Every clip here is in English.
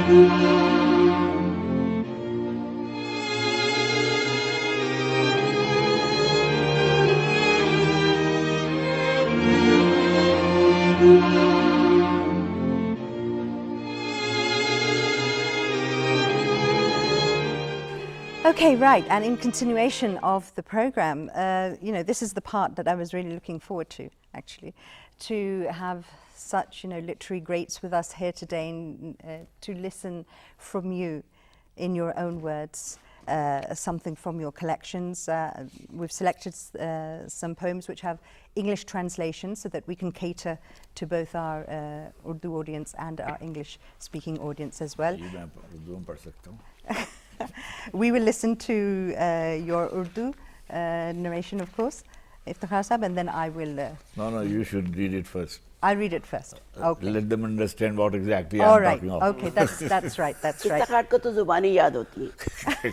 Okay, right, and in continuation of the program, this is the part that I was really looking forward to, actually, to have such, literary greats with us here today and to listen from you in your own words, something from your collections. We've selected some poems which have English translations so that we can cater to both our Urdu audience and our English-speaking audience as well. We will listen to your Urdu narration, of course, Iftikhar Sahab, and then I will... No, you should read it first. I'll read it first. Okay. Let them understand what exactly I'm talking of. Okay, that's right. Iftikhar ko to zubani yaad hoti hai.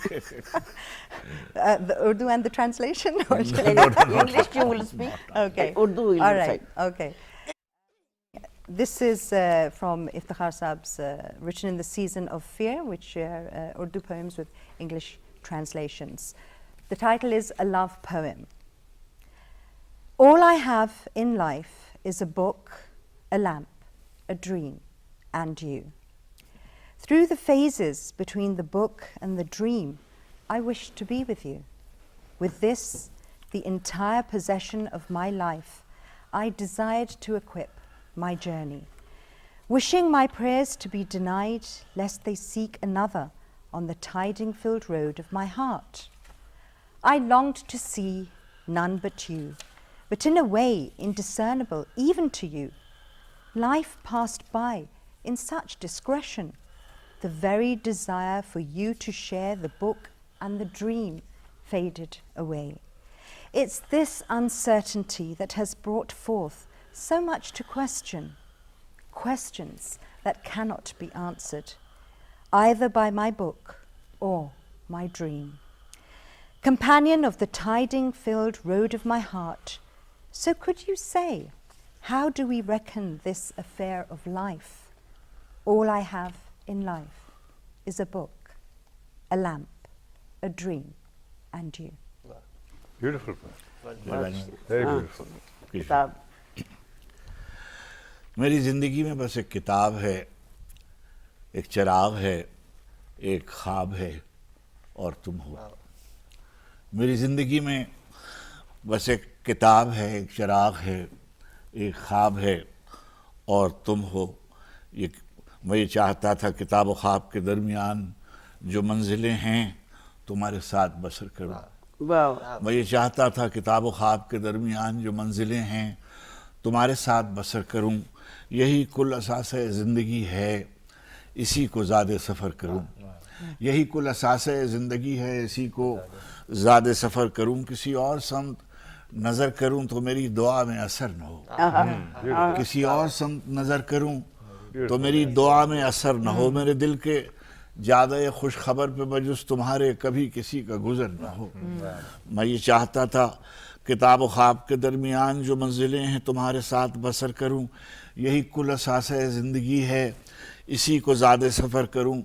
The Urdu and the translation? English you will speak. Okay. Urdu will All right. recite. Okay. This is from Iftikhar Saab's Written in the Season of Fear, which are Urdu poems with English translations. The title is A Love Poem. All I have in life is a book, a lamp, a dream, and you. Through the phases between the book and the dream, I wish to be with you. With this, the entire possession of my life, I desired to equip my journey, wishing my prayers to be denied, lest they seek another on the tiding-filled road of my heart. I longed to see none but you, but in a way indiscernible even to you. Life passed by in such discretion. The very desire for you to share the book and the dream faded away. It's this uncertainty that has brought forth so much to question, questions that cannot be answered, either by my book or my dream. Companion of the tiding-filled road of my heart, so could you say, how do we reckon this affair of life? All I have in life is a book, a lamp, a dream, and you. Beautiful. Very beautiful. किताब मेरी ज़िंदगी में बस एक किताब है, एक चिराग है, एक ख्वाब है और तुम हो। मेरी ज़िंदगी में बस एक किताब है, एक चिराग है, एक ख्वाब है और तुम हो। मैं ये चाहता था किताब और ख्वाब के दरमियान जो मंजिलें हैं तुम्हारे साथ बसर करूं। मैं ये चाहता था किताब और ख्वाब के दरमियान जो मंजिलें हैं तुम्हारे साथ बसर करूं। यही कुल असास ज़िंदगी है, इसी को ज़्यादा सफ़र करूं। यही कुल असास ज़िंदगी है, इसी को ज़्यादा सफ़र करूं। किसी और समत नज़र करूं तो मेरी दुआ में असर न हो। किसी और समत नज़र करूं तो मेरी दुआ में असर न हो। मेरे दिल के ज़्यादा खुश खबर पे बजुस तुम्हारे कभी किसी का गुज़र न हो। मैं ये चाहता था किताब और ख्वाब के दरमियान जो मंजिलें हैं तुम्हारे साथ बसर करूं। यही कुल असास ज़िंदगी है, इसी को ज़्यादा सफ़र करूं।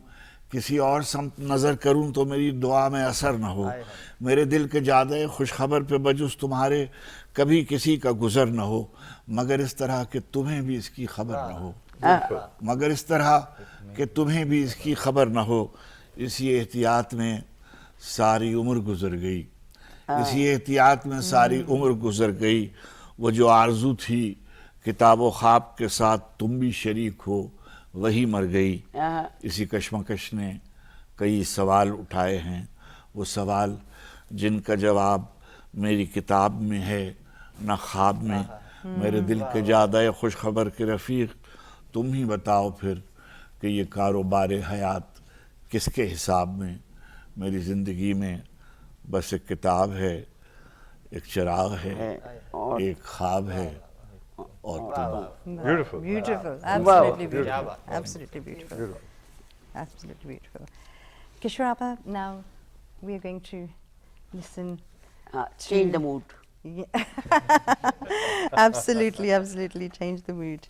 किसी और समत नज़र करूं तो मेरी दुआ में असर न हो। मेरे दिल के ज़्यादा खुश खबर पे बजुस तुम्हारे कभी किसी का गुज़र न हो। मगर इस तरह कि तुम्हें भी इसकी खबर न हो। मगर इस तरह कि तुम्हें भी इसकी खबर न हो। इसी एहतियात में सारी उम्र गुज़र गई। इसी एहतियात में सारी उम्र गुज़र गई। वो जो आरज़ू थी किताब व ख्वाब के साथ तुम भी शरीक हो, वही मर गई। इसी कश्मकश ने कई सवाल उठाए हैं, वो सवाल जिनका जवाब मेरी किताब में है न ख्वाब में। मेरे दिल के ज़्यादा खुश खबर के रफ़ीक तुम ही बताओ फिर कि ये कारोबार हयात किसके हिसाब में। मेरी ज़िंदगी में बस एक किताब है, एक चिराग है, एक ख्वाब है और तुम। Beautiful. Beautiful. Absolutely beautiful. Absolutely beautiful. Absolutely beautiful. Kishore, now we are going to listen. change the mood. Yeah. Absolutely, absolutely change the mood.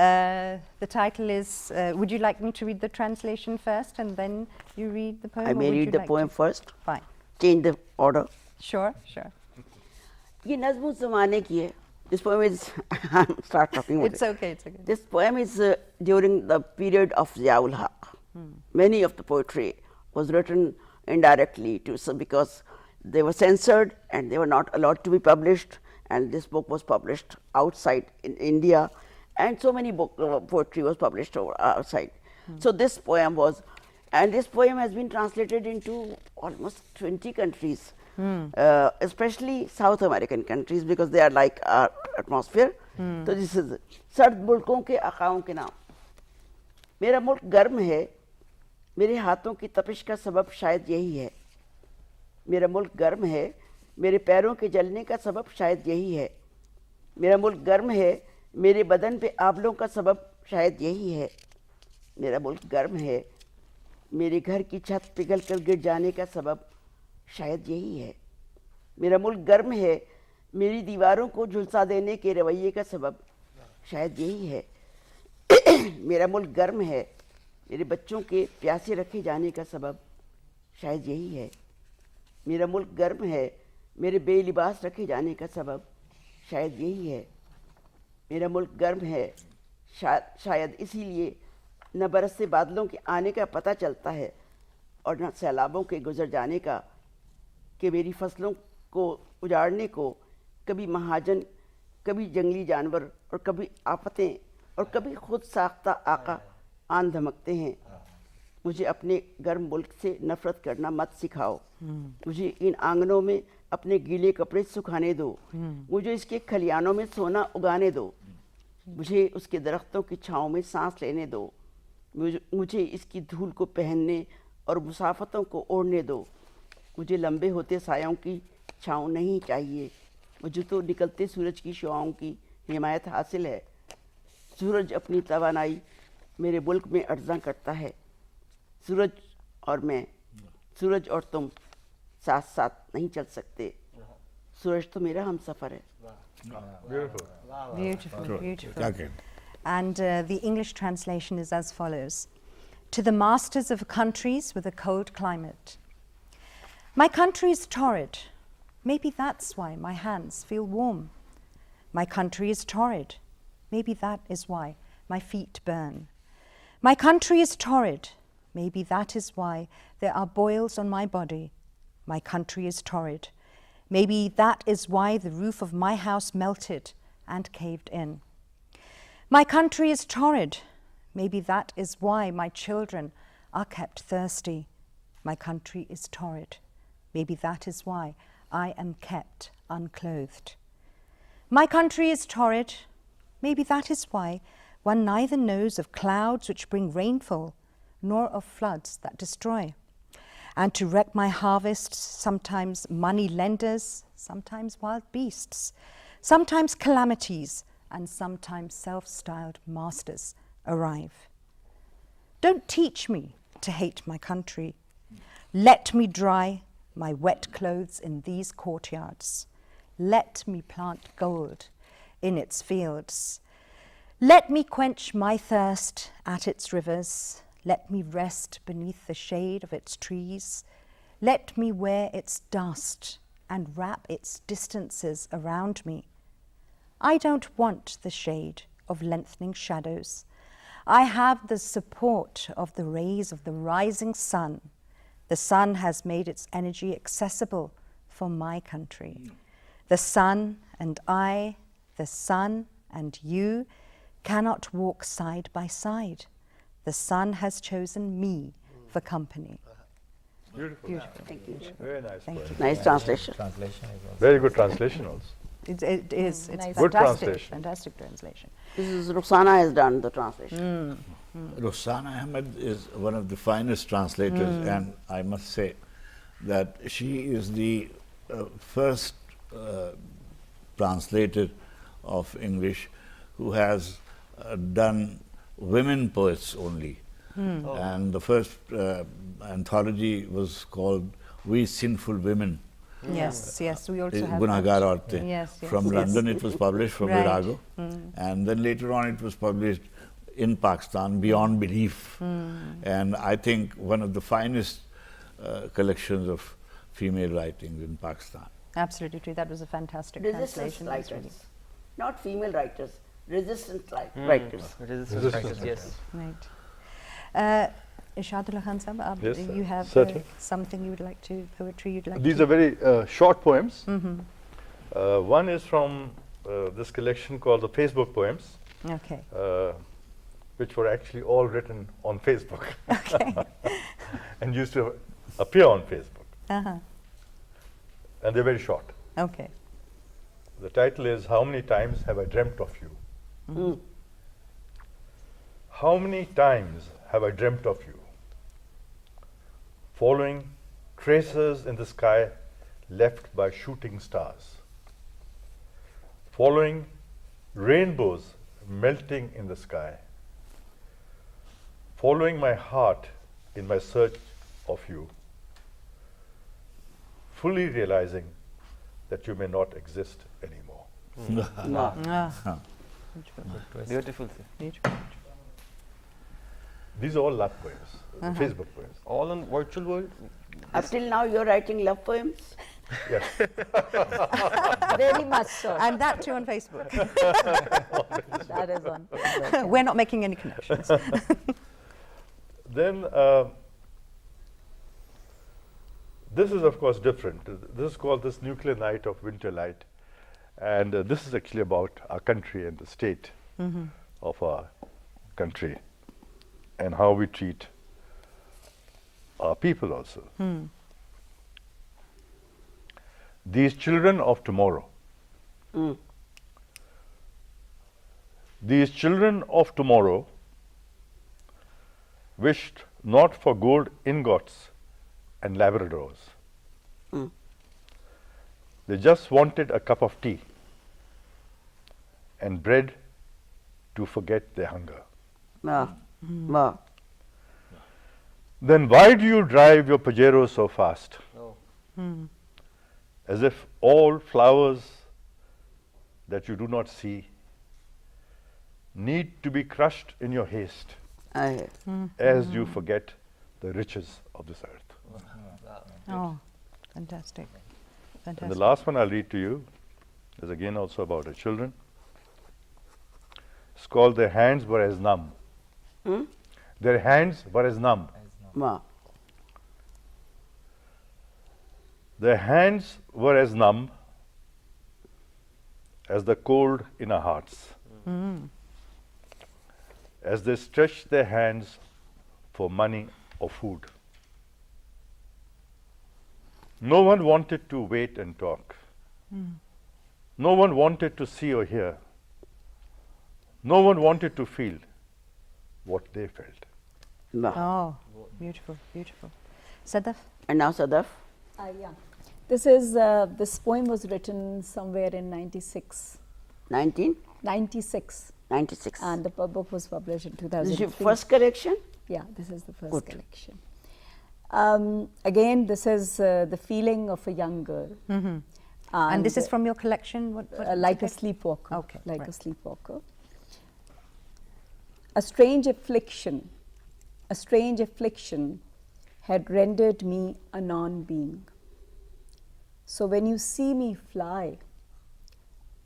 The title is, would you like me to read the translation first and then you read the poem? I or may would read you the like poem to? first. Fine. Change the order. Sure, sure. ये नज़्म उस ज़माने की है. This poem is start talking with It's it. okay, it's okay. This poem is during the period of Ziaul Haq. Many of the poetry was written indirectly because they were censored and they were not allowed to be published, and this book was published outside in India, and so many poetry was published outside. So this poem was, and this poem has been translated into almost 20 countries. Especially South American countries because they are like our atmosphere. So this is सर्द मुल्कों के आकाओं के नाम. मेरा मुल्क गर्म है, मेरे हाथों की तपिश का सबब शायद यही है. मेरा मुल्क गर्म है, मेरे पैरों के जलने का सबब शायद यही है. मेरा मुल्क गर्म है, मेरे बदन पे आंवलों का सबब शायद यही है. मेरा मुल्क गर्म है, मेरे घर की छत पिघल कर गिर जाने का सबब शायद यही है. मेरा मुल्क गर्म है, मेरी दीवारों को झुलसा देने के रवैये का सबब शायद यही है. मेरा मुल्क गर्म है, मेरे बच्चों के प्यासे रखे जाने का सबब शायद यही है. मेरा मुल्क गर्म है, मेरे बेलिबास रखे जाने का सबब शायद यही है. मेरा मुल्क गर्म है, शायद इसीलिए न बरसते बादलों के आने का पता चलता है और न सैलाबों के गुजर जाने का, कि मेरी फसलों को उजाड़ने को कभी महाजन, कभी जंगली जानवर और कभी आफतें और कभी खुद साख्ता आका आन धमकते हैं. मुझे अपने गर्म मुल्क से नफरत करना मत सिखाओ. मुझे इन आंगनों में अपने गीले कपड़े सुखाने दो. मुझे इसके खलियानों में सोना उगाने दो. मुझे उसके दरख्तों की छाँव में सांस लेने दो. मुझे इसकी धूल को पहनने और मुसाफतों को ओढ़ने दो. मुझे लंबे होते सायों की छाँव नहीं चाहिए. मुझे तो निकलते सूरज की शुआओं की हिमायत हासिल है. सूरज अपनी तवानाई मेरे मुल्क में अर्ज़ा करता है. सूरज और मैं, सूरज और तुम साथ साथ नहीं चल सकते. सूरज तो मेरा हम सफ़र है. Beautiful. Beautiful, beautiful. Okay. And the English translation is as follows. To the masters of countries with a cold climate. My country is torrid. Maybe that's why my hands feel warm. My country is torrid. Maybe that is why my feet burn. My country is torrid. Maybe that is why there are boils on my body. My country is torrid. Maybe that is why the roof of my house melted and caved in. My country is torrid. Maybe that is why my children are kept thirsty. My country is torrid. Maybe that is why I am kept unclothed. My country is torrid. Maybe that is why one neither knows of clouds which bring rainfall, nor of floods that destroy. And to wreck my harvest, sometimes money lenders, sometimes wild beasts, sometimes calamities, and sometimes self-styled masters arrive. Don't teach me to hate my country. Let me dry my wet clothes in these courtyards. Let me plant gold in its fields. Let me quench my thirst at its rivers. Let me rest beneath the shade of its trees. Let me wear its dust and wrap its distances around me. I don't want the shade of lengthening shadows. I have the support of the rays of the rising sun. The sun has made its energy accessible for my country. The sun and I, the sun and you, cannot walk side by side. The sun has chosen me for company. Beautiful. Beautiful. Thank you. Very nice. Thank poem. you. Nice translation. Translation is also Very good translation also. It is. It's Nice. Good fantastic. translation. Fantastic translation. This is Ruxana has done the translation. Roxana Ahmed is one of the finest translators, and I must say that she is the first translator of English who has done women poets only. And the first anthology was called We Sinful Women. Yes, yes. We also have Gunagar that. Aurtein. Yes, yes, From yes. London it was published from Right. Virago. And then later on it was published in Pakistan beyond belief. And I think one of the finest collections of female writings in Pakistan. Absolutely true. That was a fantastic Resistance translation. That's writers, really not female writers, resistance writers. Resistance writers, yes. right. Irshadullah Khan Sahab, Yes, you have certainly. something you would like to, poetry you'd like These to? are very short poems. One is from this collection called the Facebook poems, Okay. which were actually all written on Facebook Okay. and used to appear on Facebook. Uh-huh. And they're very short. Okay. The title is How Many Times Have I Dreamt of You? How many times have I dreamt of you? Following tracers in the sky left by shooting stars. Following rainbows melting in the sky. Following my heart in my search of you. Fully realizing that you may not exist anymore. No. Ah. Beautiful. Beautiful, sir. Beautiful. These are all love poems, Facebook poems. All on virtual world? Up till now, you're writing love poems? Yes. Very much so. And that too on Facebook. That is on. We're not making any connections. Then this is of course different. This is called This Nuclear Night of Winter Light. And this is actually about our country and the state of our country and how we treat our people also. These children of tomorrow. These children of tomorrow wished not for gold ingots and Labradors. They just wanted a cup of tea and bread to forget their hunger. No. No. Then why do you drive your Pajero so fast? Oh. As if all flowers that you do not see need to be crushed in your haste as you forget the riches of this earth. Oh, fantastic. And the Fantastic. last one I'll read to you is again also about our children. It's called Their Hands Were As Numb. Their hands were as numb. No. Their hands were as numb as the cold in our hearts. As they stretched their hands for money or food. No one wanted to wait and talk. No one wanted to see or hear. No one wanted to feel what they felt. No. Oh, beautiful, beautiful. Sadaf? And now, Sadaf? Yeah. This poem was written somewhere in 96. 1996. 96. And the book was published in This is 2003. your first collection? Yeah, this is the first Good. collection. Again, this is the feeling of a young girl. And this is from your collection? What Like a is it? sleepwalker. Okay, Like right. a sleepwalker. A strange affliction had rendered me a non-being. So when you see me fly,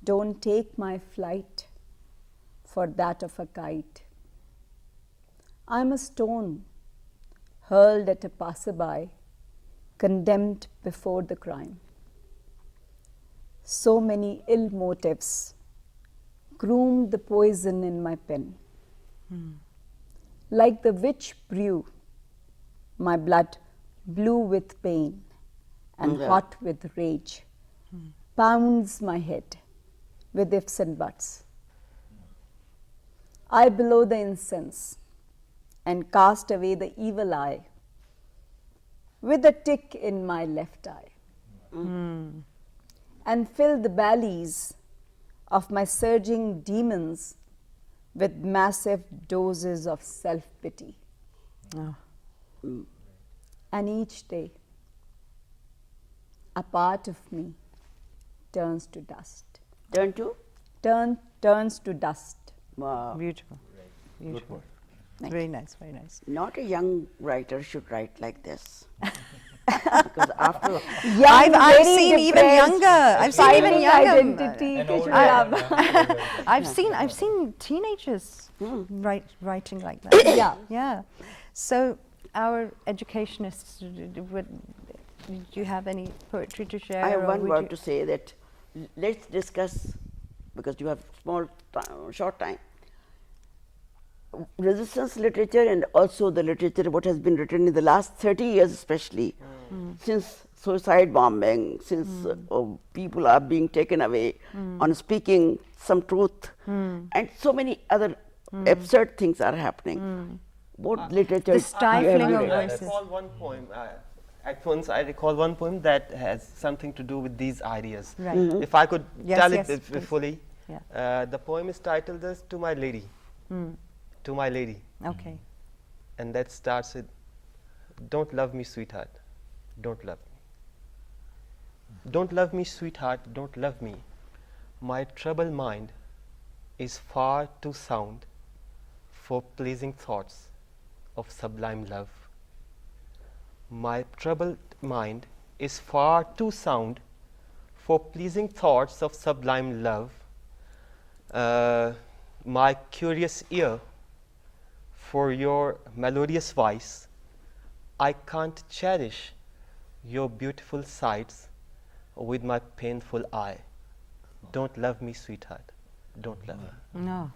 don't take my flight for that of a kite. I'm a stone hurled at a passerby, condemned before the crime. So many ill motives groomed the poison in my pen. Like the witch brew, my blood blue with pain and hot with rage, pounds my head with ifs and buts. I blow the incense and cast away the evil eye with a tick in my left eye, and fill the valleys of my surging demons with massive doses of self-pity. Oh. And each day, a part of me turns to dust. Turn to? Turns to dust. Wow. Beautiful. beautiful. Very nice, very nice. Not a young writer should write like this. Because after I've seen even younger. I've seen even finding younger. identity. I've seen teenagers writing like that. Yeah. Yeah. So our educationists, do you have any poetry to share? I have or one would word you- to say that let's discuss, because you have short time, resistance literature and also the literature what has been written in the last 30 years especially, since suicide bombing, since people are being taken away on speaking some truth, and so many other absurd things are happening. What literature The you have stifling read? of I voices. recall one poem. At once, I recall one poem that has something to do with these ideas. Right. If I could Yes, tell yes, it please. fully, Yeah. the poem is titled as "To My Lady." To my lady, Okay. and that starts with, "Don't love me, sweetheart. Don't love me. Don't love me, sweetheart. Don't love me. My troubled mind is far too sound for pleasing thoughts of sublime love. My troubled mind is far too sound for pleasing thoughts of sublime love. My curious ear for your melodious voice, I can't cherish your beautiful sights with my painful eye. Don't love me, sweetheart. Don't love me. No.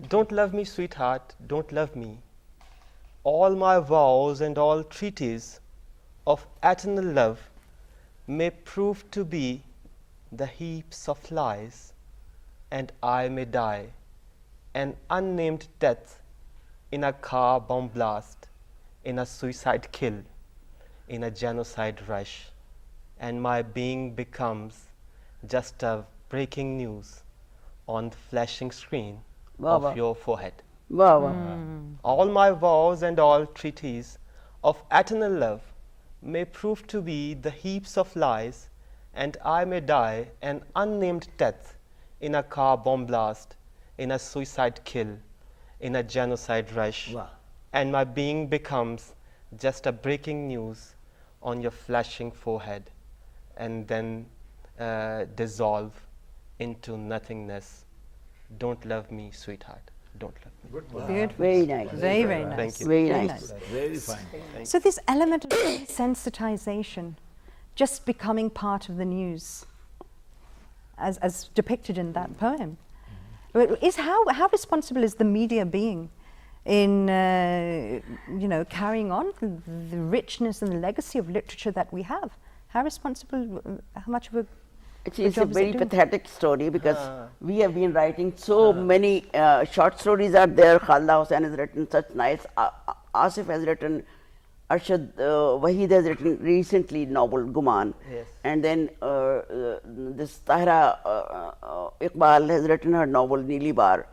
Don't love me, sweetheart, don't love me. All my vows and all treaties of eternal love may prove to be the heaps of lies, and I may die an unnamed death in a car bomb blast, in a suicide kill, in a genocide rush, and my being becomes just a breaking news on the flashing screen of your forehead. Wow, wow. All my vows and all treaties of eternal love may prove to be the heaps of lies, and I may die an unnamed death in a car bomb blast, in a suicide kill, in a genocide rush, and my being becomes just a breaking news on your flashing forehead, and then dissolve into nothingness. Don't love me, sweetheart. Don't love me. Beautiful. Very nice. Very, very nice. Thank you. Very Very nice. Very fine. So this element of sensitization, just becoming part of the news, as depicted in that poem, is how responsible is the media being in carrying on the richness and the legacy of literature that we have? How responsible? How much of a It's job a is it very doing? pathetic story because we have been writing so many short stories are there. Khalda Hussain has written such nice. Asif has written. Arshad Waheed has written recently novel Guman. Yes. And then this Tahira Iqbal has written her novel Neeli Bar.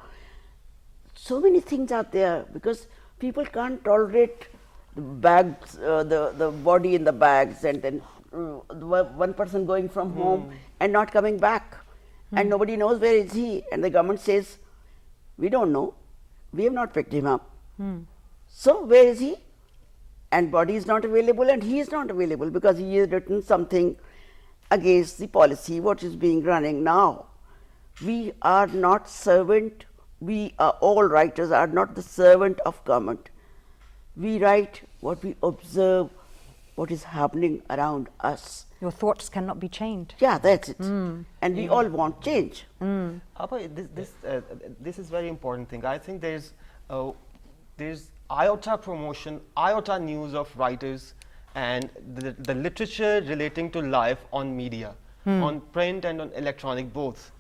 So many things are there because people can't tolerate the bags, the body in the bags, and then one person going from home and not coming back, and nobody knows where is he, and the government says, we don't know, we have not picked him up. So where is he? And body is not available, and he is not available because he has written something against the policy what is being running now. We are not servant. We are all writers are not the servant of government. We write what we observe, what is happening around us. your thoughts cannot be chained? Yeah, that's it. And we all want change. Abha, this is very important thing. I think there's iota promotion, iota news of writers, and the literature relating to life on media, on print and on electronic both.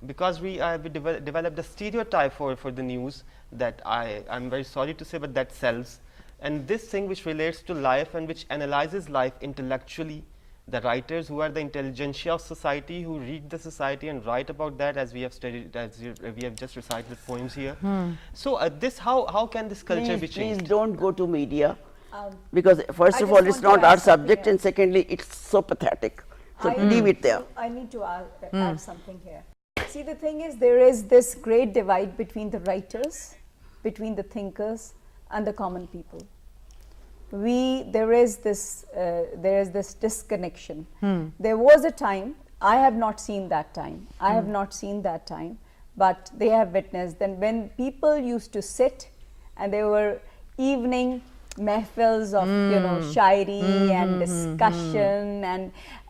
Because we developed a stereotype for the news that I'm very sorry to say, but that sells. And this thing which relates to life and which analyzes life intellectually, the writers who are the intelligentsia of society, who read the society and write about that, as we have studied, as we have just recited the poems here. So this, how can this culture be Please changed? don't go to media because first I of just all, it's want to not add our something subject, here. and secondly, it's so pathetic. So leave it there. I need to add something here. See, the thing is, there is this great divide between the writers between the thinkers and the common people. There is this disconnection. There was a time, I have not seen that time, but they have witnessed then when people used to sit and there were evening mehfils of shairi and discussion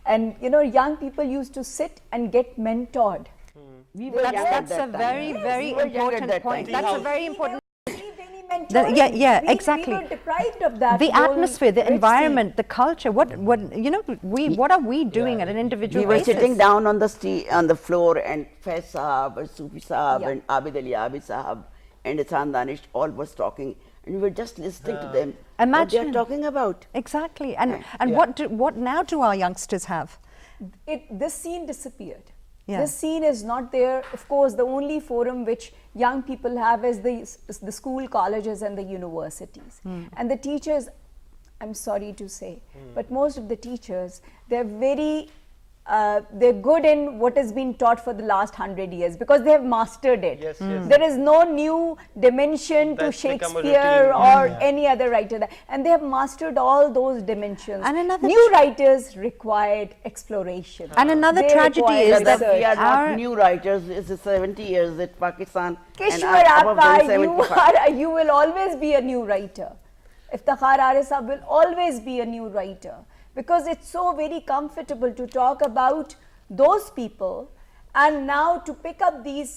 and young people used to sit and get mentored. We were young at That's that a time. very, very We were young at important that point. time. That's a very important. Yeah, exactly. We were deprived of that. The whole atmosphere, the rich scene. environment, the culture. What are we doing at an individual We were basis? sitting down on the floor, and Faiz Sahab, and Sufi Sahab, Yeah. and Abid Ali Abid Sahab, and Ihsan Danish all was talking, and we were just listening to them. What they Imagine. are talking about. Exactly. And what now do our youngsters have? This scene disappeared. Yeah. This scene is not there. Of course, the only forum which young people have is the school, colleges and the universities. And the teachers, I'm sorry to say, but most of the teachers, they're good in what has been taught for the last 100 years because they have mastered it. Yes, yes. There is no new dimension to That's become a Shakespeare routine. or any other writer. And they have mastered all those dimensions. And another new writers required exploration. And another They tragedy require is that research. we are not our- new writers. It's 70 years that Pakistan and Kishwar above them Appa, 75. you will always be a new writer. Iftikhar Arisab will always be a new writer because it's so very comfortable to talk about those people and now to pick up these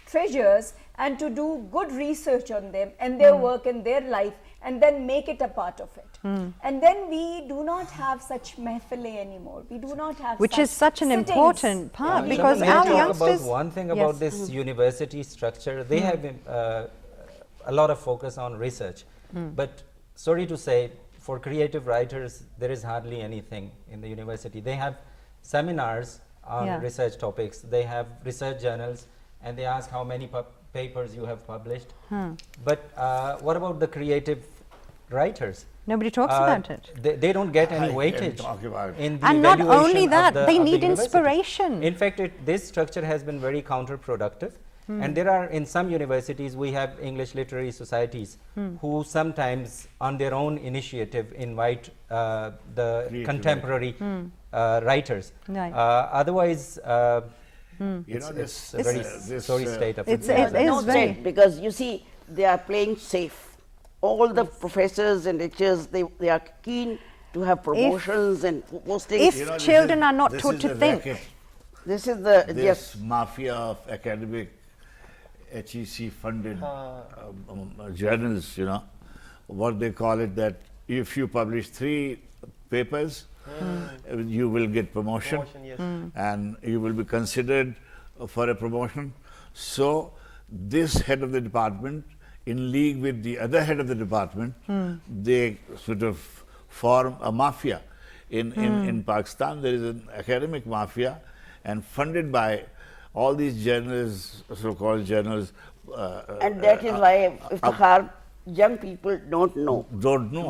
treasures and to do good research on them and their work and their life and then make it a part of it. And then we do not have such mehfile anymore. We do not have Which is such an sittings. important part Yeah, because may I our talk youngsters. about one thing Yes. about this university structure. They have a lot of focus on research, but sorry to say, for creative writers, there is hardly anything in the university. They have seminars on Yeah. research topics. They have research journals, and they ask how many papers you have published. But what about the creative writers? Nobody talks about it. They don't get any I can weightage talk about it. in the And not evaluation only of that, the- they of the need university. inspiration. In fact, this structure has been very counterproductive. And there are, in some universities, we have English literary societies who sometimes, on their own initiative, invite the Creative contemporary writers. Right. Otherwise, You know, it's a very sorry state of It's- affairs. it is No very- threat, because you see, they are playing safe. All the professors and lecturers, they are keen to have promotions and postings. if You know, this children is- are not this taught is to the think. racket, This is the this yes. mafia of academic HEC funded journals, what they call it, that if you publish 3 papers, you will get promotion, Promotion, yes. and you will be considered for a promotion. So this head of the department, in league with the other head of the department, they sort of form a mafia. In Pakistan, there is an academic mafia, and funded by all these journals, so-called journals. And that is why Iftikhar, young people don't know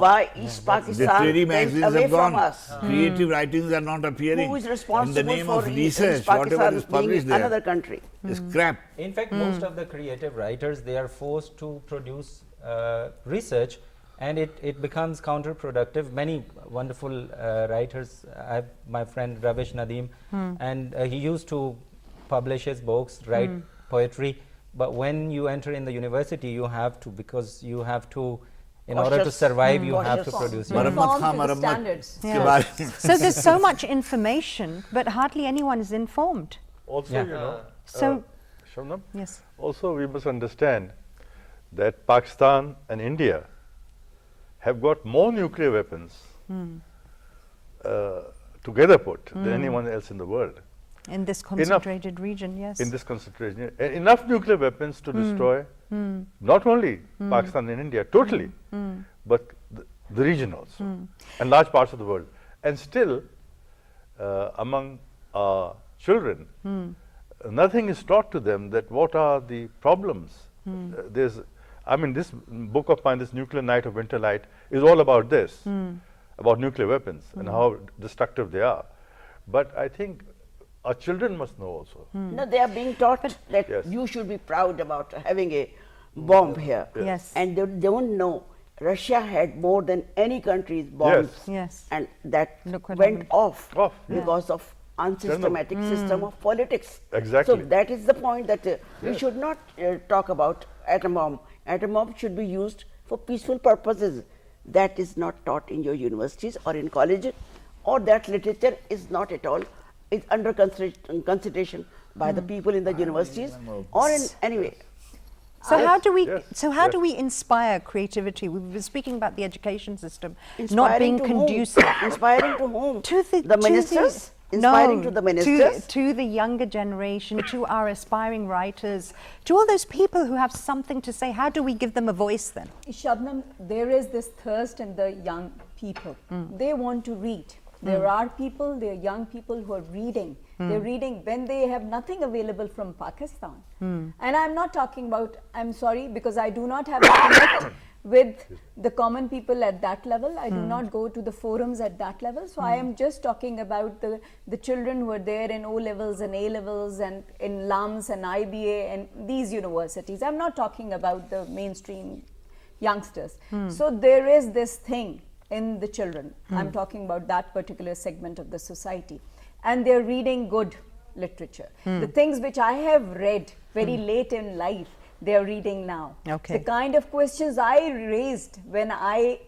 why East The Pakistan treaty went magazines away have gone. from us. Creative writings are not appearing. Who is In responsible the name for of East research, whatever Pakistan is published being another there country? is crap. In fact, most of the creative writers, they are forced to produce research, and it becomes counterproductive. Many wonderful writers, I have my friend Ravish Nadeem, and he used to publish his books, write poetry, but when you enter in the university, you have to, because you have to, in order to Cautious. survive, you have to Cautious. produce. Marammat Conform khan, to the marammat standards. ke Yeah. baare- So there's so much information, but hardly anyone is informed. Also, Yeah. So Shabnam, yes, also we must understand that Pakistan and India have got more nuclear weapons together put than anyone else in the world. in this concentrated region, yes. In this concentration, enough nuclear weapons to destroy not only Pakistan and India totally, but the region also, and large parts of the world. And still, among our children, nothing is taught to them that what are the problems. This book of mine, this Nuclear Night of Winter Light, is all about this, about nuclear weapons and how destructive they are. But I think our children must know also. No, they are being taught that Yes. you should be proud about having a bomb here. Yes. And they don't know Russia had more than any country's bombs. Yes. And that Look what went happened. off Off, because of unsystematic system of politics. Exactly. So that is the point that we should not talk about atom bomb. Atom bomb should be used for peaceful purposes. That is not taught in your universities or in colleges, or that literature is not at all, is under consideration by the people in the universities or in anyway. So how do we yes, do we inspire creativity? We've been speaking about the education system not Inspiring being to whom? conducive Inspiring to whom? to the ministers? Inspiring to the ministers? to the younger generation, to our aspiring writers, to all those people who have something to say. How do we give them a voice then? Shabnam, there is this thirst in the young people. They want to read. There are people, there are young people who are reading. They're reading when they have nothing available from Pakistan. And I'm not talking about, I'm sorry, because I do not have a connect with the common people at that level. I do not go to the forums at that level. So I am just talking about the children who are there in O levels and A levels and in LUMS and IBA and these universities. I'm not talking about the mainstream youngsters. So there is this thing in the children. I'm talking about that particular segment of the society. And they're reading good literature. The things which I have read very late in life, they're reading now. Okay. The kind of questions I raised when I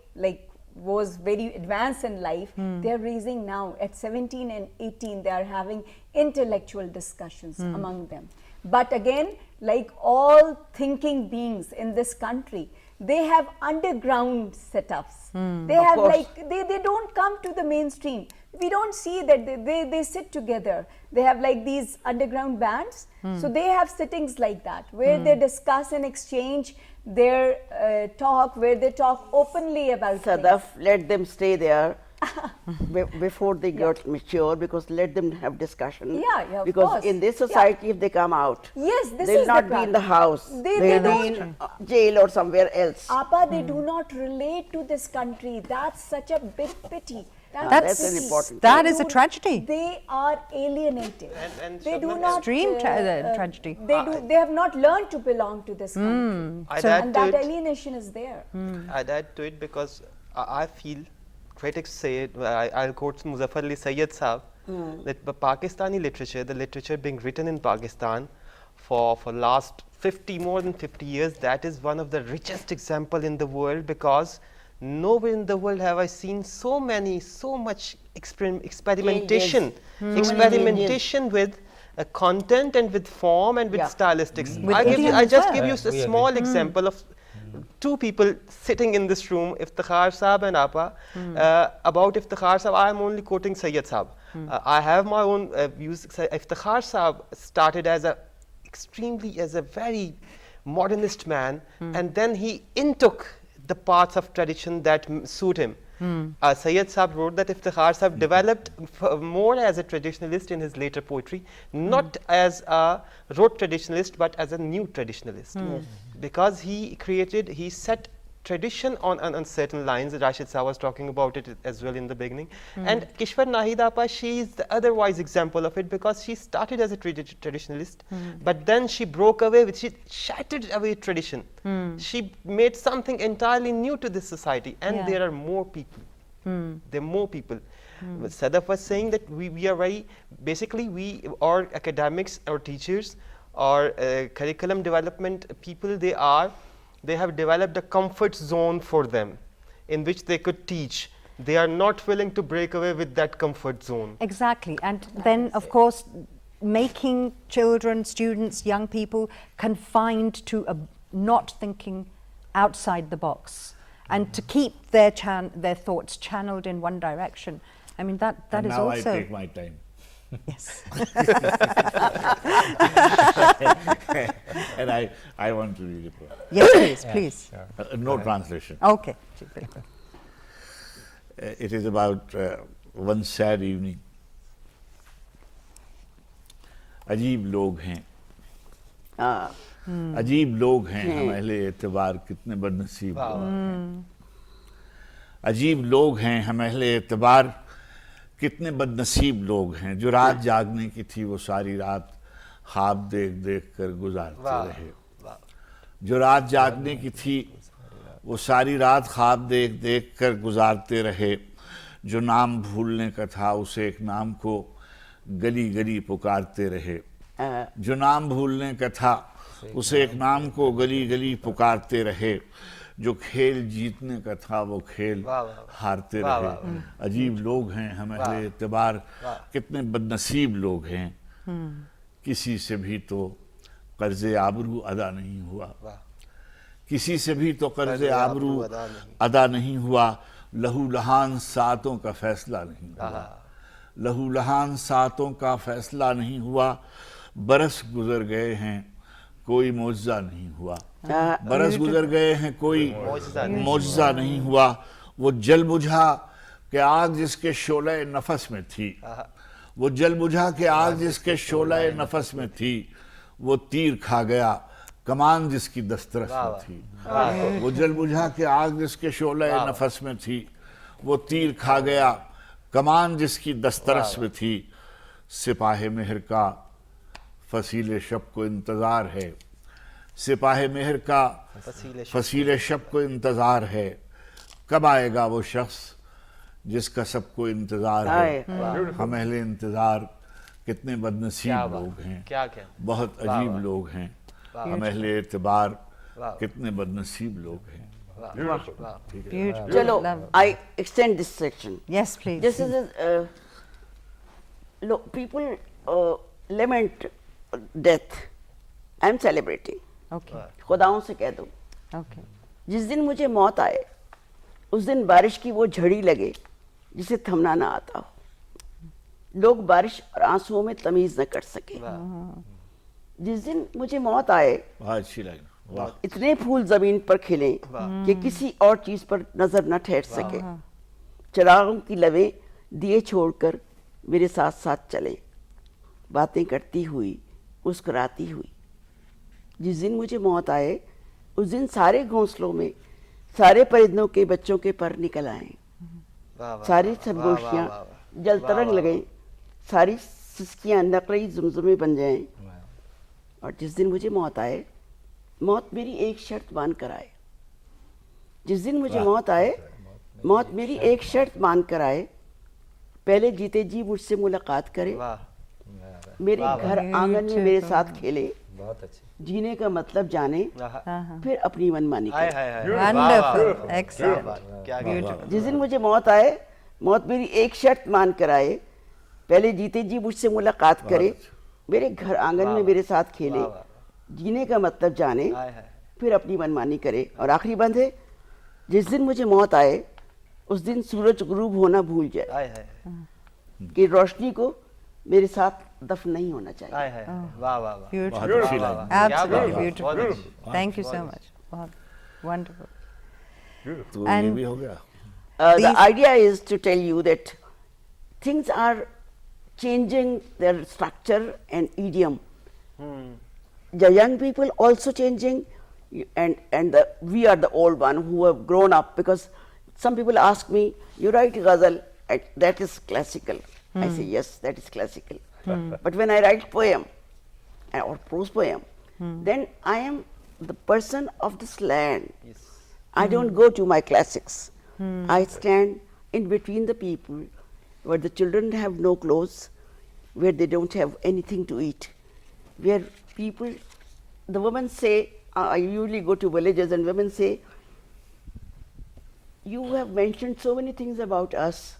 was very advanced in life, they're raising now. At 17 and 18, they are having intellectual discussions among them. But again, like all thinking beings in this country, they have underground setups. They have they don't come to the mainstream. We don't see that they sit together. They have like these underground bands. So they have sittings like that where they discuss and exchange their talk, where they talk openly about Sadaf, let them stay there before they get mature, because let them have discussion. Yeah, of because course. in this society, if they come out, Yes, this they'll is the not be in problem. the house. They They'll don't- be in jail or somewhere else. Appa, they do not relate to this country. That's such a big pity. That's an important that They is a do- tragedy. They are alienated. And They do Shabnam, not Extreme tragedy. They have not learned to belong to this country, I'd add and to that it- alienation is there. I'd add to it because I feel critics say, I'll quote Muzaffar Ali Sayyid Saab, that the Pakistani literature, the literature being written in Pakistan for last more than 50 years, that is one of the richest example in the world, because nowhere in the world have I seen so much experimentation, experimentation with content and with form and with stylistics. With I idiom just as well. give you a We small example of two people sitting in this room, Iftikhar Saab and Appa. About Iftikhar Saab, I am only quoting Sayyid Saab. I have my own views. Iftikhar Saab started as a very modernist man, and then he intook the parts of tradition that suit him. Sayyid Saab wrote that Iftikhar Saab developed more as a traditionalist in his later poetry, not as a rote traditionalist, but as a new traditionalist. Because he set tradition on certain lines. Rashid Saab was talking about it as well in the beginning. And Kishwar Nahid Appa, she is the otherwise example of it, because she started as a traditionalist, but then she broke away, she shattered away tradition. She made something entirely new to this society, and there are more people. There are more people. Sadaf was saying that we are very, basically we are academics or teachers or curriculum development people, they have developed a comfort zone for them in which they could teach. They are not willing to break away with that comfort zone. Exactly. And then, of course, making children, students, young people confined to not thinking outside the box, and to keep their thoughts channeled in one direction. I mean, that And is now also... I take my time. Yes. And I want to read a poem. Yes, please. No translation. Okay. It is about one sad evening. अजीब लोग हैं, अजीब लोग हैं हम अहले एतबार कितने बदनसीब लोग हैं। अजीब लोग हैं हम अहले एतबार कितने बदनसीब लोग हैं, जो रात जागने की थी वो सारी रात ख्वाब देख देख कर गुजारते रहे। جو رات جاگنے کی تھی وہ ساری رات خواب دیکھ دیکھ کر گزارتے رہے. جو نام بھولنے کا تھا اسے ایک نام کو گلی گلی پکارتے رہے. جو نام بھولنے کا تھا اسے ایک نام کو گلی گلی پکارتے رہے. جو کھیل جیتنے کا تھا وہ کھیل ہارتے رہے. عجیب لوگ ہیں ہم اہل اعتبار, کتنے بد نصیب لوگ ہیں. کسی سے بھی تو قرض آبرو ادا نہیں ہوا, کسی سے بھی تو قرض آبرو ادا نہیں ہوا. لہو لہان ساتوں کا فیصلہ نہیں ہوا, لہو لہان ساتوں کا فیصلہ نہیں ہوا. برس گزر گئے ہیں کوئی معجزہ نہیں ہوا, برس گزر گئے ہیں کوئی معجزہ نہیں ہوا. وہ جل بجھا کہ آگ جس کے شعلہ نفس میں تھی, وہ جل بجھا کہ آگ جس کے شعلہ نفس میں تھی, وہ تیر کھا گیا کمان جس کی دسترس میں تھی. وہ جل بجھا کہ آگ جس کے شعلہ نفس میں تھی, وہ تیر کھا گیا کمان جس کی دسترس میں تھی. سپاہ مہر کا فصیل شب کو انتظار ہے, سپاہ مہر کا فصیل شب کو انتظار ہے. کب آئے گا وہ شخص جس کا سب کو انتظار ہے. ہم اہل انتظار کتنے بد نصیب لوگ ہیں, بہت عجیب لوگ ہیں. ہم اہل اعتبار کتنے بد نصیب لوگ ہیں. چلو, I extend this section. Yes, please. This is people lament death. I am celebrating. Okay. خداؤں سے کہہ دو Okay. جس دن مجھے موت آئے اس دن بارش کی وہ جھڑی لگے جسے تھمنا نہ آتا ہو. لوگ بارش اور آنسوؤں میں تمیز نہ کر سکے. جس دن مجھے موت آئے بہت اچھی لگی. اتنے پھول زمین پر کھلیں کہ کسی اور چیز پر نظر نہ ٹھہر سکے. چراغوں کی لویں دیے چھوڑ کر میرے ساتھ ساتھ چلے, باتیں کرتی ہوئی مسکراتی ہوئی. جس دن مجھے موت آئے اس دن سارے گھونسلوں میں سارے پرندوں کے بچوں کے پر نکل آئیں, ساری سرگوشیاں جل ترنگ لگیں, ساری سسکیاں نقرئی زمزمے بن جائیں. اور جس دن مجھے موت آئے موت میری ایک شرط مان کر آئے. جس دن مجھے موت آئے موت میری ایک شرط مان کر آئے. پہلے جیتے جی مجھ سے ملاقات کرے, میرے گھر آنگن میں میرے ساتھ کھیلے, جینے کا مطلب جانے, پھر اپنی من مانی کرے. Wonderful. Excellent. جس دن مجھے موت آئے موت میری ایک شرط مان کر آئے. پہلے جیتے جی مجھ سے ملاقات کرے, میرے گھر آنگن میں میرے ساتھ کھیلے, جینے کا مطلب جانے, پھر اپنی من مانی کرے. اور آخری بند ہے, جس دن مجھے موت آئے اس دن سورج غروب ہونا بھول جائے کہ روشنی کو میرے ساتھ دفن نہیں ہونا چاہیے. Beautiful. Absolutely beautiful. Thank you so much. Wonderful. تو یہ بھی ہو گیا. The idea is to tell you that things are changing their structure and idiom. The young people also changing, and we are the old one who have grown up, because some people ask me, you write ghazal, that is classical. I say yes, that is classical. But when I write poem or prose poem, then I am the person of this land. I don't go to my classics. I stand in between the people where the children have no clothes, where they don't have anything to eat, where people, the women say, I usually go to villages and women say, you have mentioned so many things about us,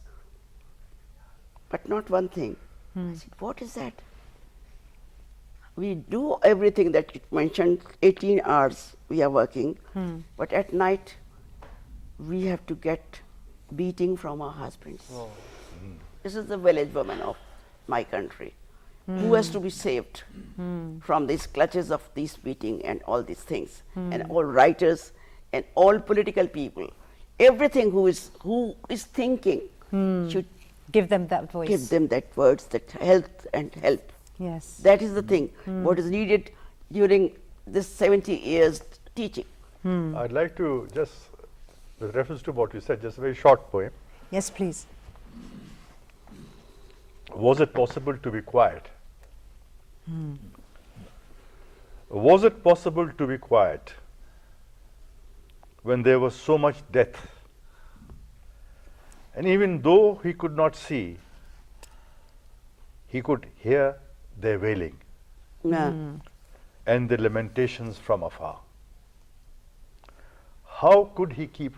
but not one thing. I said, what is that? We do everything that you mentioned, 18 hours we are working, but at night we have to get beating from our husbands. This is the village woman of my country who has to be saved from these clutches of these beating and all these things. And all writers and all political people, everything who is thinking should Give them that voice. give them that words, that health and help. Yes. That is the thing, what is needed during this 70 years teaching. I'd like to just, with reference to what you said, just a very short poem. Yes, please. Was it possible to be quiet? Was it possible to be quiet when there was so much death. And even though he could not see, he could hear their wailing Yeah. and the lamentations from afar. How could he keep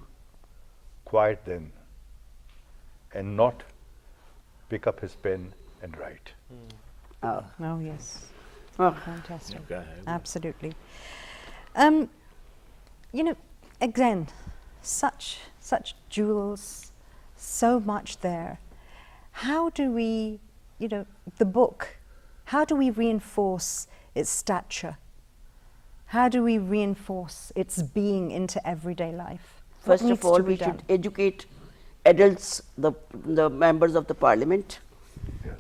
quiet then and not pick up his pen and write? Oh. Oh, yes. Oh. Fantastic. Okay. Absolutely. You know, again, such jewels, so much there. How do we, you know, the book, how do we reinforce its stature? How do we reinforce its being into everyday life? What First needs of all, to be we done? should educate adults, the members of the parliament,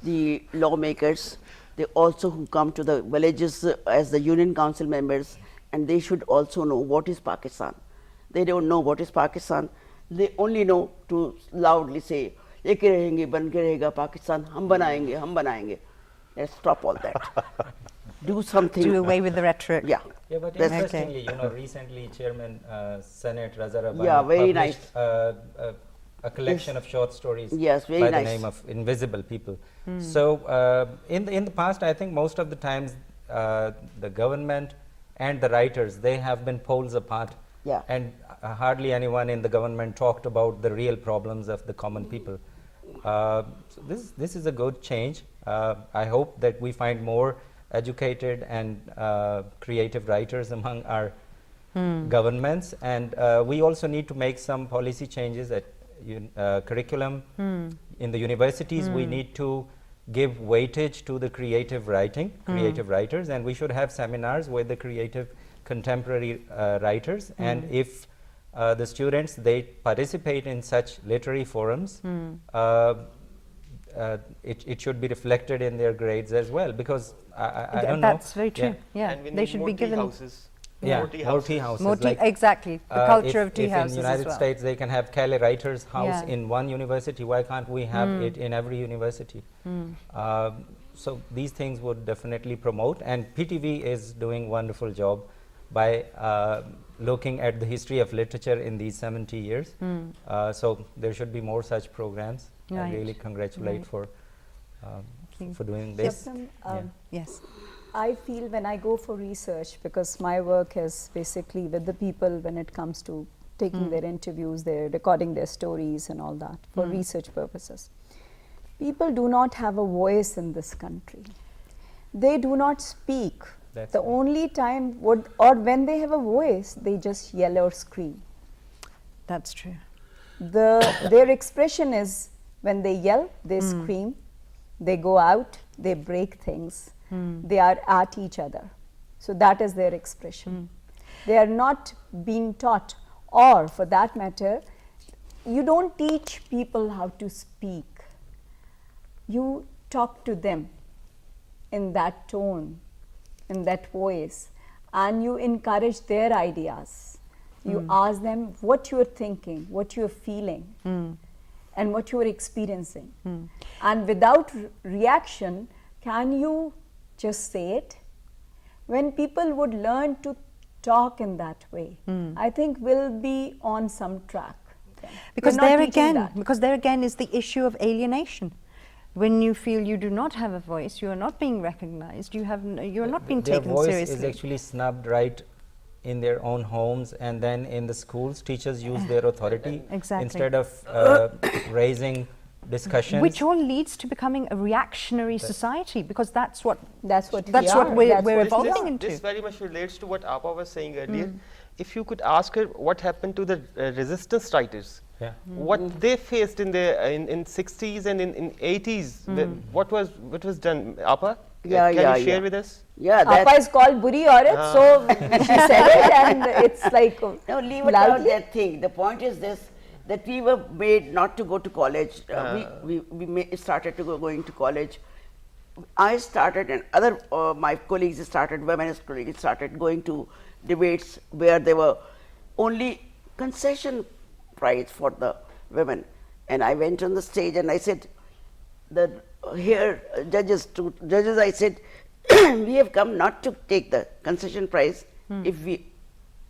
the lawmakers, they also who come to the villages as the union council members, and they should also know what is Pakistan. They don't know what is Pakistan. They only know to loudly say, "Ek rahenge, ban ke rahega Pakistan, hum banayenge." Let's stop all that. Do something. Do away with the rhetoric. Yeah. Yeah, but That's- interestingly, you know, recently Chairman Senate Raza Rabbani Yeah, very published a collection of short stories Yes, very by nice. the name of Invisible People. So in the past, I think most of the times the government and the writers, they have been poles apart. Yeah. And hardly anyone in the government talked about the real problems of the common people. So this is a good change. I hope that we find more educated and creative writers among our governments, and we also need to make some policy changes at curriculum. In the universities, we need to give weightage to the creative writers, and we should have seminars with the creative contemporary writers. And if the students, they participate in such literary forums, it should be reflected in their grades as well, because I don't know. That's very true. Yeah, And we they need should more be tea given houses. Yeah. More tea More houses. tea houses. more tea. like, Exactly, the culture if, of tea if houses in United as well. States they can have Kelly Writers House Yeah. in one university, why can't we have it in every university? So these things would definitely promote, and PTV is doing wonderful job by looking at the history of literature in these 70 years. So there should be more such programs. I Right. really congratulate Right. for you. for doing this. Swapnam, Yeah. Yes. I feel when I go for research, because my work is basically with the people when it comes to taking their interviews, they're recording their stories and all that for research purposes. People do not have a voice in this country. They do not speak. That's The right. only time or when they have a voice, they just yell or scream. That's true. Their expression is when they yell, they scream, they go out, they break things, they are at each other. So that is their expression. They are not being taught, or for that matter, you don't teach people how to speak. You talk to them in that tone, in that voice, and you encourage their ideas. You ask them what you're thinking, what you're feeling, and what you're experiencing. And without reaction, can you just say it? When people would learn to talk in that way, I think we'll be on some track. Because We're not there teaching again, that. because there again is the issue of alienation. When you feel you do not have a voice, you are not being recognized, you are not being Their taken voice seriously. is actually snubbed right in their own homes, and then in the schools, teachers use their authority Exactly. instead of raising discussions. Which all leads to becoming a reactionary society, because that's what That's what That's we what are. we're- That's we're what we evolving are. into. This very much relates to what Apa was saying earlier. If you could ask her what happened to the resistance writers, Yeah. what they faced in the in 60s and in 80s, what was done, Apa? Yeah, can yeah, you share yeah. with us? Yeah, Appa that, is called Buri Aurat, so she said it, and it's like no, leave it out loudly. that thing. The point is this, that we were made not to go to college. We started to going to college. I started, and other my colleagues started, women's colleagues started going to debates where there were only concession prize for the women. And I went on the stage and I said, judges, I said, we have come not to take the concession prize. If we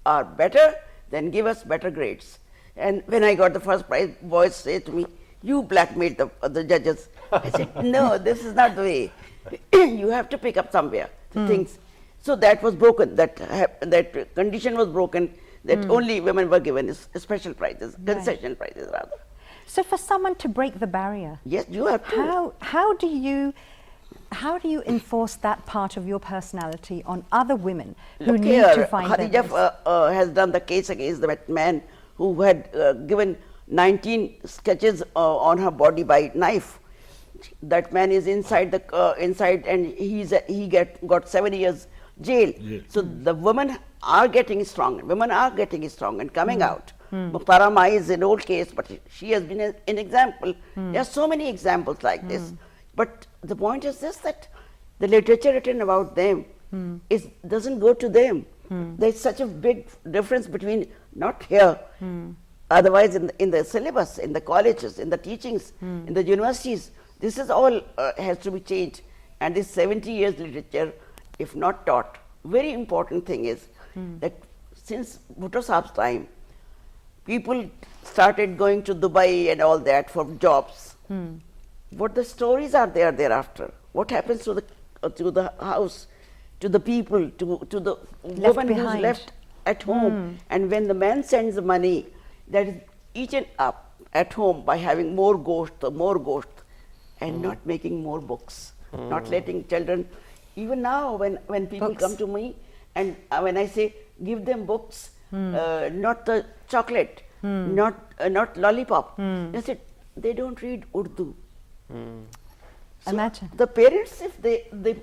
are better, then give us better grades. And when I got the first prize, boys say to me, you blackmailed the judges. I said, no, this is not the way. You have to pick up somewhere the things. So that was broken, that condition was broken, that only women were given special prizes, concession prizes rather. So for someone to break the barrier, Yes, you have to. how do you enforce that part of your personality on other women who Look need here, to find their voice? Khadija has done the case against that man who had given 19 sketches on her body by knife. That man is inside and he got 7 years jail. So the women are getting strong. Women are getting strong and coming out. Mukhtar Mai is an old case, but she has been an example. There are so many examples like this. But the point is this, that the literature written about them doesn't go to them. There's such a big difference between not here, otherwise in the syllabus, in the colleges, in the teachings, in the universities, this is all has to be changed. And this 70 years literature, if not taught, very important thing is that since Bhutto Saab's time, people started going to Dubai and all that for jobs. What the stories are there thereafter? What happens to the house, to the people, to the woman who's behind. left at home? And when the man sends the money, that is eaten up at home by having more gosht, and not making more books, not letting children. Even now, when people Books. come to me, and when I say give them books, not the chocolate, not lollipop, they say they don't read Urdu. So Imagine. the parents, if they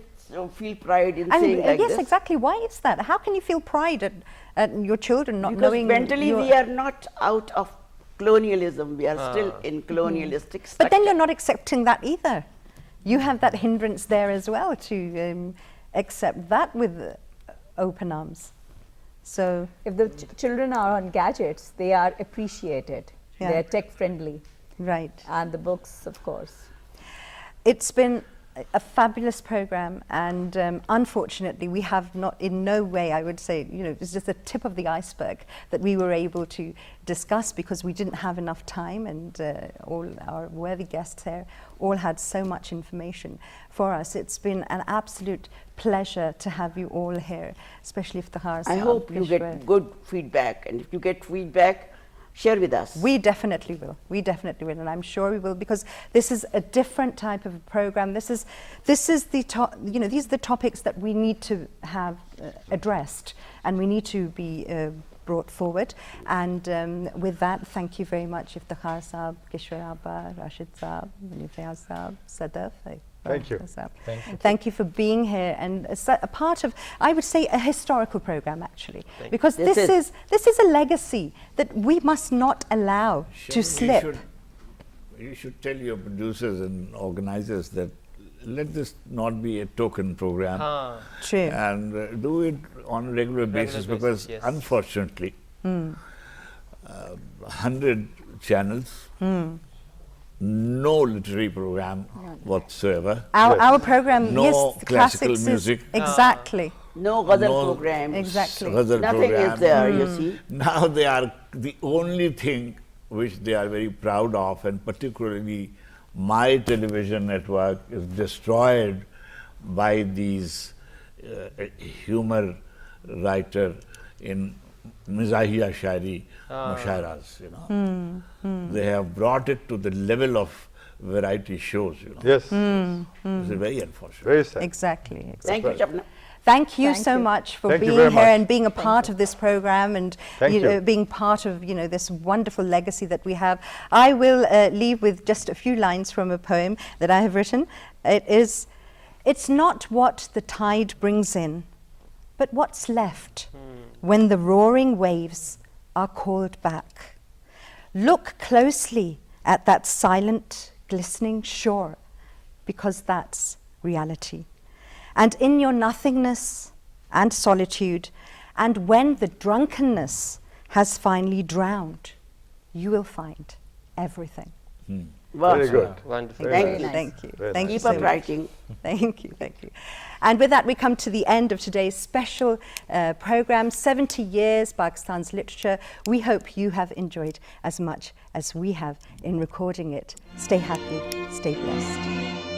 feel pride in And saying like yes, this, exactly. Why is that? How can you feel pride at your children not because knowing? mentally we are not out of colonialism. We are still in colonialistic structure. But then you're not accepting that either. You have that hindrance there as well to accept that with open arms. So If the children are on gadgets, they are appreciated. Yeah. They are tech friendly. right. And the books, of course. It's been a fabulous program, and unfortunately we have not, in no way, I would say, it's just the tip of the iceberg that we were able to discuss because we didn't have enough time, and all our worthy guests here all had so much information for us. It's been an absolute pleasure to have you all here, especially Iftikhar I Saab, hope you Kishwar. get good feedback, and if you get feedback, share with us. We definitely will. We definitely will, and I'm sure we will, because this is a different type of program. This is the these are the topics that we need to have addressed, and we need to be brought forward. And with that, thank you very much, Iftikhar Saab, Kishwar Abba, Rashid Saab, Fayaz Saab, Sadaf. Thank you. Thank you. Thank you for being here, and a part of, I would say, a historical program actually, because This this is a legacy that we must not allow to slip. You should tell your producers and organizers that let this not be a token program, True. and do it on a regular basis, basis, because yes. unfortunately 100 channels, no literary program whatsoever, Our program, No yes, the classical classics music. is exactly. No ghazal No program. Exactly. ghazal Nothing program. is there, you see. Now they are the only thing which they are very proud of, and particularly my television network is destroyed by these humor writer in Mizahiya Shairi Mushairas, They have brought it to the level of variety shows, Yes. It's very unfortunate. Very sad. Exactly. Thank you, Shabna. Thank you Thank so you. much for Thank you being very here much. and being a part of this program, and Thank you. being part of this wonderful legacy that we have. I will leave with just a few lines from a poem that I have written. It's not what the tide brings in, but what's left when the roaring waves are called back. Look closely at that silent, glistening shore, because that's reality. And in your nothingness and solitude, and when the drunkenness has finally drowned, you will find everything. Wow. Very good. Wonderful. Very Thank nice. you. Thank you. Very Thank nice. you Keep so up much. writing. Thank you, thank you. And with that, we come to the end of today's special program, 70 Years Pakistan's Literature. We hope you have enjoyed as much as we have in recording it. Stay happy, stay blessed.